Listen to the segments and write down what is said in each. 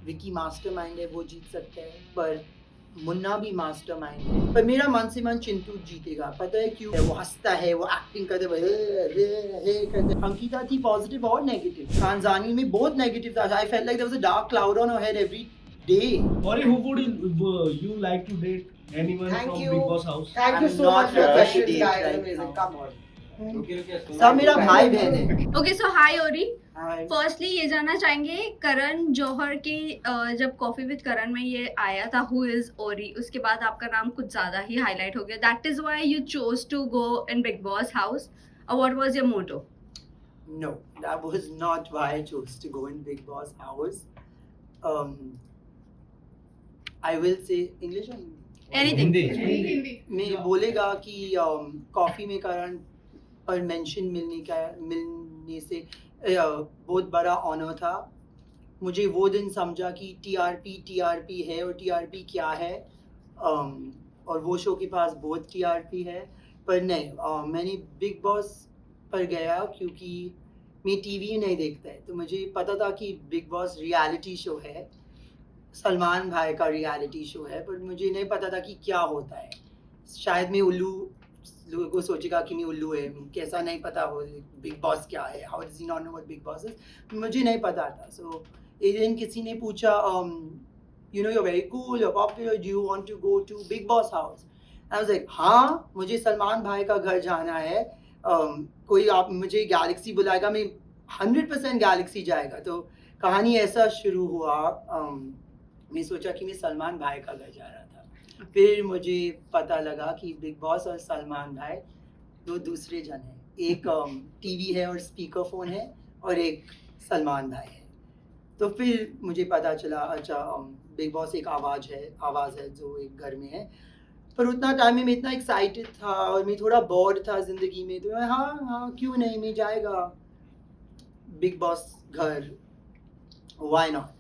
Vicky mastermind है वो जीत सकता है, पर मुन्ना भी मास्टरमाइंड है। पर मेरा मन से मन चिंटू जीतेगा। पता है क्यों? वो हंसता है, वो एक्टिंग करते करते। अंकिता थी पॉजिटिव और नेगेटिव। खानजानी में बहुत नेगेटिव था। I felt like there was a dark cloud on her head every day. Or who would you like to date? Anyone Thank from you. Big Boss house? Thank you I'm so not much for ready to questions, date guys. right Amazing. now. Come on. सब मेरा भाई बहन है। Okay so हाय ओरी। Hi. Firstly ये जानना चाहेंगे करण जौहर के जब कॉफी विद करण में ये आया था हु इज ओरी, उसके बाद आपका नाम कुछ ज्यादा ही हाईलाइट हो गया। That is why you chose to go in Bigg boss house, और what was your motto? No, that was not why I chose to go in Big Boss house. Um, I will say English or Hindi? Anything. Hindi. मैं बोलेगा कि coffee में करण पर mention मिलने से बहुत बड़ा ऑनर था। मुझे वो दिन समझा कि टीआरपी है और टीआरपी क्या है। और वो शो के पास बहुत टीआरपी है, पर नहीं, मैंने बिग बॉस पर गया क्योंकि मैं टीवी नहीं देखता है, तो मुझे पता था कि बिग बॉस रियलिटी शो है, सलमान भाई का रियलिटी शो है, पर मुझे नहीं पता था कि क्या होता है। शायद मैं उल्लू, लोगों को सोचेगा कि मैं उल्लू है, कैसा नहीं पता हो बिग बॉस क्या है, how does he not know what big boss is. मुझे नहीं पता था। सो एक दिन किसी ने पूछा, you know you are very cool, you are popular, do you want to go to Bigg boss house? I was like हाँ, मुझे सलमान भाई का घर जाना है। कोई आप मुझे गैलेक्सी बुलाएगा, मैं 100% गैलेक्सी जाएगा। तो कहानी ऐसा शुरू हुआ। मैं सोचा कि मैं सलमान भाई का घर जा रहा था, फिर मुझे पता लगा कि बिग बॉस और सलमान भाई दो दूसरे जन हैं। एक टीवी है और स्पीकर फोन है, और एक सलमान भाई है। तो फिर मुझे पता चला अच्छा, बिग बॉस एक आवाज़ है जो एक घर में है। पर उतना टाइम में मैं इतना एक्साइटेड था और मैं थोड़ा बोर्ड था ज़िंदगी में, तो मैं हाँ क्यों नहीं, मैं जाएगा बिग बॉस घर, why not.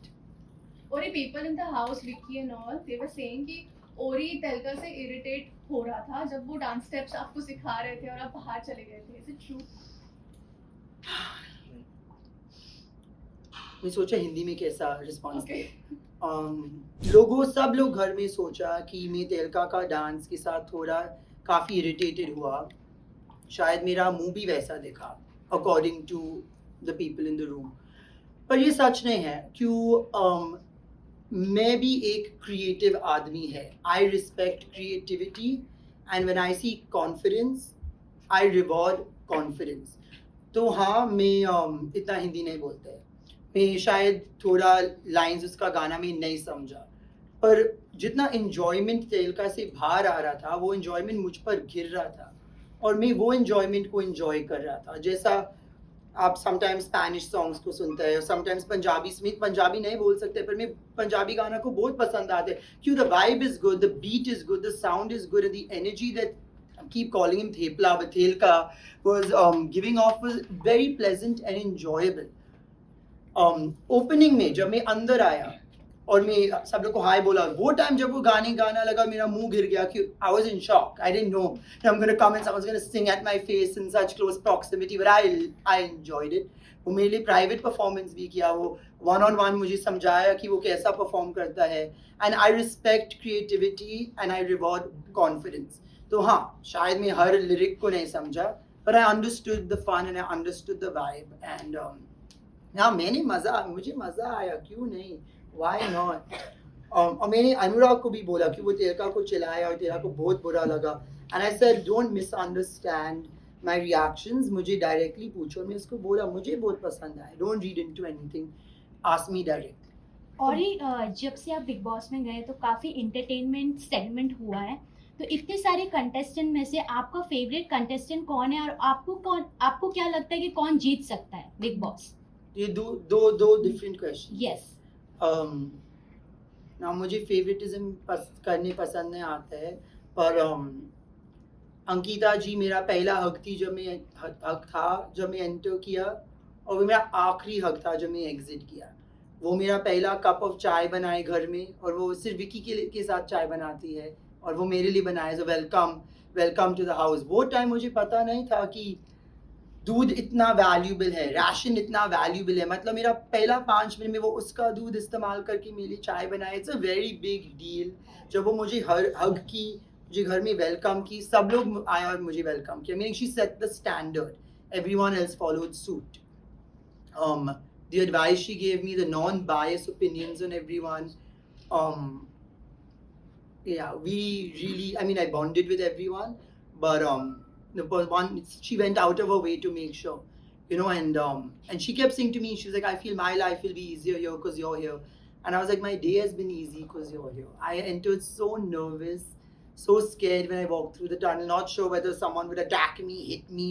Ori, people in the house, Vicky and all, they were saying कि Ori तलका से irritate हो रहा था जब वो डांस स्टेप्स आपको सिखा रहे थे और आप बाहर चले गए थे। Is it true? मैं सोचा हिंदी में कैसा रिस्पॉन्स Okay. सब लोग घर में सोचा कि मैं तेलका का डांस के साथ थोड़ा काफ़ी इरिटेटेड हुआ। शायद मेरा मुंह भी वैसा दिखा according to the people in the room, पर ये सच नहीं है। क्यों? मैं भी एक क्रिएटिव आदमी है। I respect creativity, and when I see confidence I reward confidence. तो हाँ, मैं इतना हिंदी नहीं बोलता है, मैं शायद थोड़ा लाइंस उसका गाना में नहीं समझा, पर जितना इन्जॉयमेंट तेलका से बाहर आ रहा था वो इन्जॉयमेंट मुझ पर गिर रहा था, और मैं वो इन्जॉयमेंट को इन्जॉय कर रहा था। जैसा आप समटाइम्स स्पैनिश सॉन्ग्स को सुनते हैं और समटाइम्स पंजाबी, में पंजाबी नहीं बोल सकते, पर मैं पंजाबी गाना को बहुत पसंद आते हैं। क्यों? The vibe is good, the beat is good, the sound is good, the energy that keep calling him Thepla, but Thelka was giving off was very pleasant and enjoyable. Opening में जब मैं अंदर आया और मैं सब लोग को हाय बोला, वो टाइम जब वो गाना लगा, मेरा मुंह गिर गया कि I was in shock. I didn't know I'm going to come and someone's going to sing at my face in such close proximity, but I enjoyed it. वो मेरे लिए प्राइवेट परफॉर्मेंस भी किया, वो वन ऑन वन मुझे समझाया कि वो कैसा परफॉर्म करता है, and I respect creativity and I reward confidence. तो हाँ, शायद मैं हर लिरिक को नहीं समझा, but I understood the fun and I understood the vibe, and हाँ, मुझे मज़ा आया, क्यों नहीं, why not? और मैंने अनुराग को भी बोला कि वो तेलका को चिल्लाया और तेलका को बहुत बुरा लगा, and I said don't misunderstand my reactions, मुझे डायरेक्टली पूछो। मैं उसको बोला मुझे बहुत पसंद आया, don't read into anything, ask me directly. और ये जब से आप बिग बॉस में गए तो काफ़ी इंटरटेनमेंट सेगमेंट हुआ है, तो इतने सारे कंटेस्टेंट में से आपका फेवरेट कंटेस्टेंट कौन है, और आपको क्या लगता है कि कौन जीत सकता है बिग बॉस? ये दो डिफरेंट क्वेश्चन। यस। ना मुझे फेवरेटिज्म करने पसंद नहीं आता है, पर अंकिता जी मेरा पहला हक था जब मैं एंटर किया, और वो मेरा आखिरी हक था जब मैं एग्जिट किया। वो मेरा पहला कप ऑफ चाय बनाए घर में, और वो सिर्फ विकी के साथ चाय बनाती है, और वो मेरे लिए बनाए, so welcome to the house. वो टाइम मुझे पता नहीं था कि दूध इतना वैल्यूबल है, राशन इतना वैल्यूबल है, मतलब मेरा पहला 5 मिनट में वो उसका दूध इस्तेमाल करके मेरे लिए चाय बनाए, it's a very big deal. जब वो मुझे हग की, मुझे घर में वेलकम की, सब लोग आए और मुझे वेलकम किया, meaning she said the standard, everyone else followed suit. The advice she gave me, the non-biased opinions on everyone, yeah, we really, I mean, I bonded with everyone, but she went out of her way to make sure, you know, and she kept saying to me, she was like, I feel my life will be easier here because you're here, and I was like, my day has been easy because you're here. I entered so nervous, so scared when I walked through the tunnel, not sure whether someone would attack me, hit me,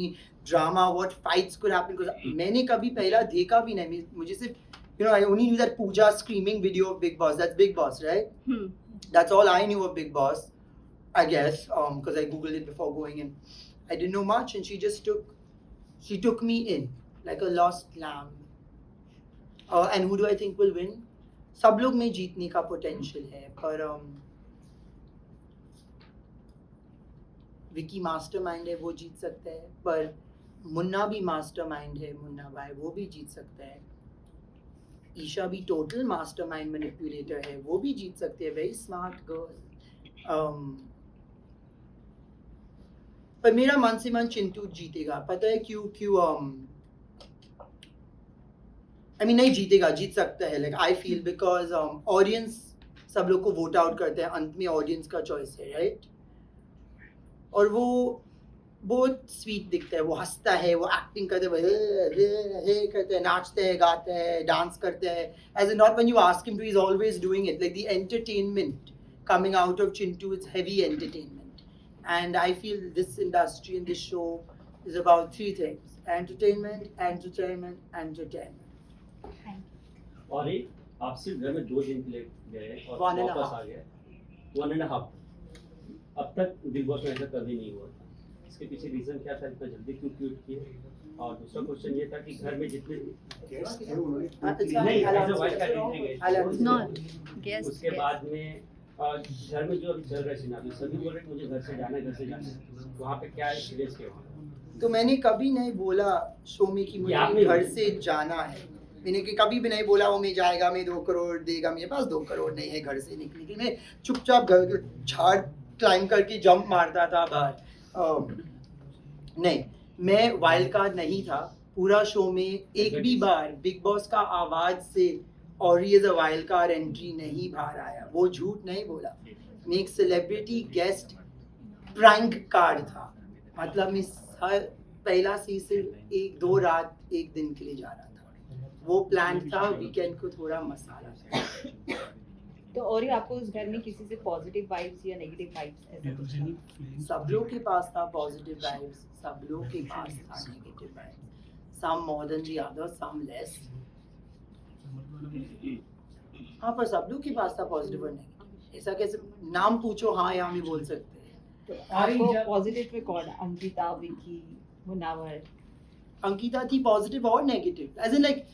drama, what fights could happen, because मैंने कभी पहला देखा भी नहीं, मुझे सिर्फ, you know, I only knew that Pooja screaming video of Big Boss, that's Big Boss, right? That's all I knew of Big Boss, I guess, because I googled it before going in. I didn't know much, and she took me in like a lost lamb. And who do I think will win? सब लोग में जीतने का potential है, पर Vicky mastermind है, वो जीत सकता है, पर मुन्ना भी मास्टरमाइंड है, मुन्ना भाई, वो भी जीत सकता है। ईशा भी टोटल मास्टरमाइंड मैनिपुलेटर है, वो भी जीत सकती है, वेरी स्मार्ट गर्ल। पर मेरा मन से मन चिंटू जीतेगा, पता है क्यों? I mean, नहीं जीतेगा, जीत सकता है, like I feel, because audience सब लोग को वोट आउट करते हैं, अंत में ऑडियंस का चॉइस है, राइट? और वो बहुत स्वीट दिखता है, वो हंसता है, वो एक्टिंग करते है, करते हैं, नाचते हैं, गाते हैं, डांस करते हैं, as not when you ask him to, he is always doing it, like the entertainment coming out of Chintu, it's heavy entertainment, and I feel this industry and this show is about 3 things, entertainment, entertainment, entertainment. और एक आप सिर्फ घर में 2 दिन के लिए गए और 1.5 वापस आ गए, 1.5, अब तक बिग बॉस में ऐसा कभी नहीं हुआ था, इसके पीछे रीजन क्या था, इतना जल्दी क्यों क्विट किए? और दूसरा क्वेश्चन ये था कि घर में जितने नहीं as a wild card entry गए, उसके बाद में घर में जो अभी चल रहा है सिनारियो, सभी बोल रहे हैं मुझे घर से जाना है, वहाँ पे क्या एक्सपीरियंस किया? तो मैंने कभी नहीं बोला शो में कि मुझे घर से जाना है, मैंने कभी भी नहीं बोला वो मैं जाएगा, मैं 2 करोड़ देगा, मेरे पास 2 करोड़ नहीं है घर से निकलने के लिए, मैं चुपचाप घर झाड़ क्लाइंब करके जंप मारता था बाहर। नहीं, मैं वाइल्ड कार्ड नहीं था पूरा शो में, एक भी बार बिग बॉस का आवाज से और as a wild card entry नहीं बाहर आया, वो झूठ नहीं बोला। मैं एक सेलिब्रिटी गेस्ट प्रैंक कार्ड था, मतलब मैं हर पहला सीजन 1-2 रात 1 दिन के लिए जा रहा था, वो प्लान था, वीकेंड को थोड़ा मसाला था। तो और ये आपको उस घर में किसी से पॉजिटिव वाइब्स या नेगेटिव वाइब्स ऐसा कुछ था? सब लोग के पास था पॉजिटिव वाइब्स, सब लोग के पास था negative vibes, some more than the other, some less. हाँ, पर सब लोग के पास था पॉजिटिव और नेगेटिव, ऐसा कैसे नाम पूछो हाँ या हम बोल सकते हैं। तो आपको पॉजिटिव में कौन? अंकिता, विकी, मुनावर? अंकिता थी पॉजिटिव और नेगेटिव, एज इन लाइक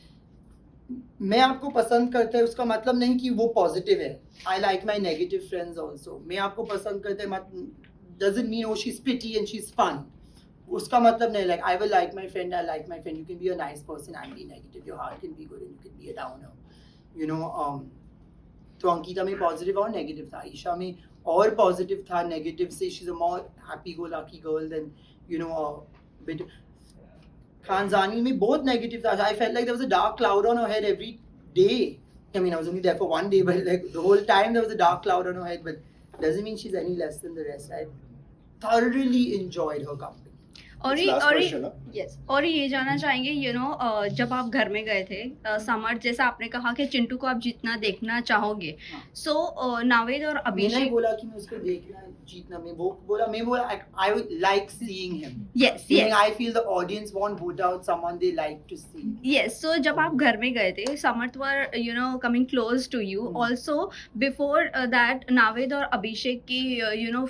मैं आपको पसंद करता है उसका मतलब नहीं कि वो पॉजिटिव है। I like my negative friends also, मैं आपको पसंद करते हैं doesn't mean oh she is pretty and she is fun, उसका मतलब नहीं, like I will like my friend, I like my friend, you can be a nice person and be negative, your heart can be good and you can be a downer, you know. तो अंकिता में positive और negative था, ईशा में और positive था, negative से she is a more happy go lucky girl than you know bit. Khanzani में बहुत negative था, I felt like there was a dark cloud on her head every day. I mean, I was only there for 1 day, but like the whole time there was a dark cloud on her head, but doesn't mean she's any less than the rest. I thoroughly enjoyed her company. और yes, और ये जानना चाहेंगे जब आप घर में गए थे समर, जैसा आपने कहा कि चिंटू को आप जितना देखना चाहोगे, सो नावेद और मैंने अभिषेक बोला कि मैं उसको देखना जीतना, मैं बोला I would like seeing him. Yes Meaning yes I feel the audience won't vote out someone they like to see. Yes, so जब आप घर में गए थे, Samarth were coming close to you. Also before that, Naved और अभिषेक की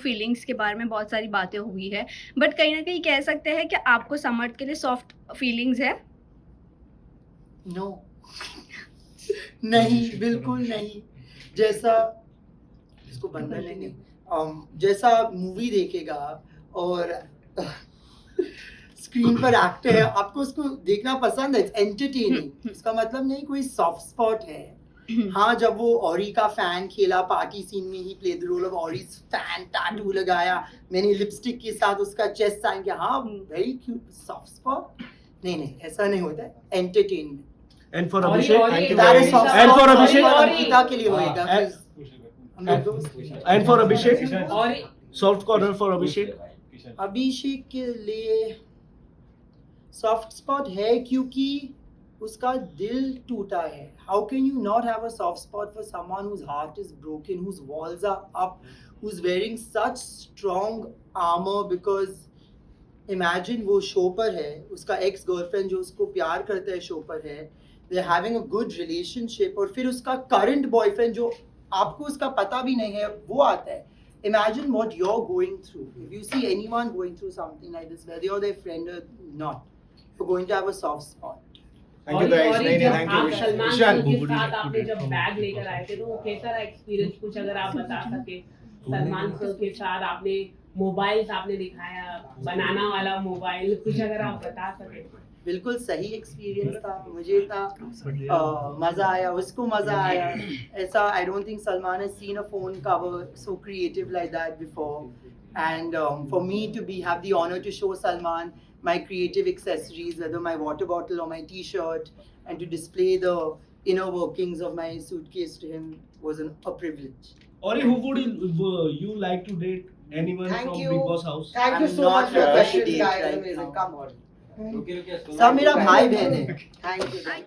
feelings के बारे में बहुत सारी बातें हुई है, बट कहीं ना कहीं कह सकते हैं कि आपको समर्थ के लिए सॉफ्ट फीलिंग्स है? No. नहीं, बिल्कुल नहीं। जैसा इसको बंद कर लेंगे, जैसा मूवी देखेगा और स्क्रीन पर एक्टर है, आपको उसको देखना पसंद है, इट्स एंटरटेनिंग। इसका मतलब नहीं कोई सॉफ्ट स्पॉट है। हाँ, जब वो ऑरी का फैन खेला पार्टी सीन में, he played the role of Orry's fan, tattoo लगाया, मैंने लिपस्टिक के साथ उसका चेस्ट साइन किया, हाँ वेरी क्यूट, सॉफ्ट स्पॉट। नहीं, ऐसा नहीं होता है, entertainment. And for Auri, Abhishek, Auri, thank you That very is much. soft And for spot, Abhishek, और अंकिता के लिए होएगा। and for Abhishek, और soft corner for Abhishek. अभिषेक के लिए सॉफ्ट स्पॉट है क्योंकि उसका दिल टूटा है। How can you not have a soft spot for someone whose heart is broken, whose walls are up, who's wearing such strong armour? Because imagine वो show पर है, उसका एक्स गर्लफ्रेंड जो उसको प्यार करता है शो पर है, they are having a good relationship, और फिर उसका करंट बॉयफ्रेंड जो आपको उसका पता भी नहीं है वो आता है। Imagine what you're going through. If you see anyone going through something like this, whether you're their friend or not, you're going to have a soft spot. Thank you guys. नहीं, thank you. आप सलमान विशाल, खान के साथ आपने जब bag लेकर आए थे तो वो कैसा रहा एक्सपीरियंस, कुछ अगर आप बता सके। सलमान खान के साथ आपने मोबाइल्स आपने दिखाया, बनाना वाला मोबाइल, कुछ अगर आप बता सके। बिल्कुल सही एक्सपीरियंस था, मुझे इतना मज़ा आया, उसको मज़ा आया। ऐसा I don't think Salman has seen a phone cover so creative like that before, and for me to be have the honour to show Salman my creative accessories, whether my water bottle or my t-shirt, and to display the inner workings of my suitcase to him was a privilege. Ori, who would you like to date? Anyone Thank from you. Big Boss house? Thank you I'm so not much for the ready to questions, date guys. right Amazing. now. Come on. सब मेरा भाई बहन है। Thank you.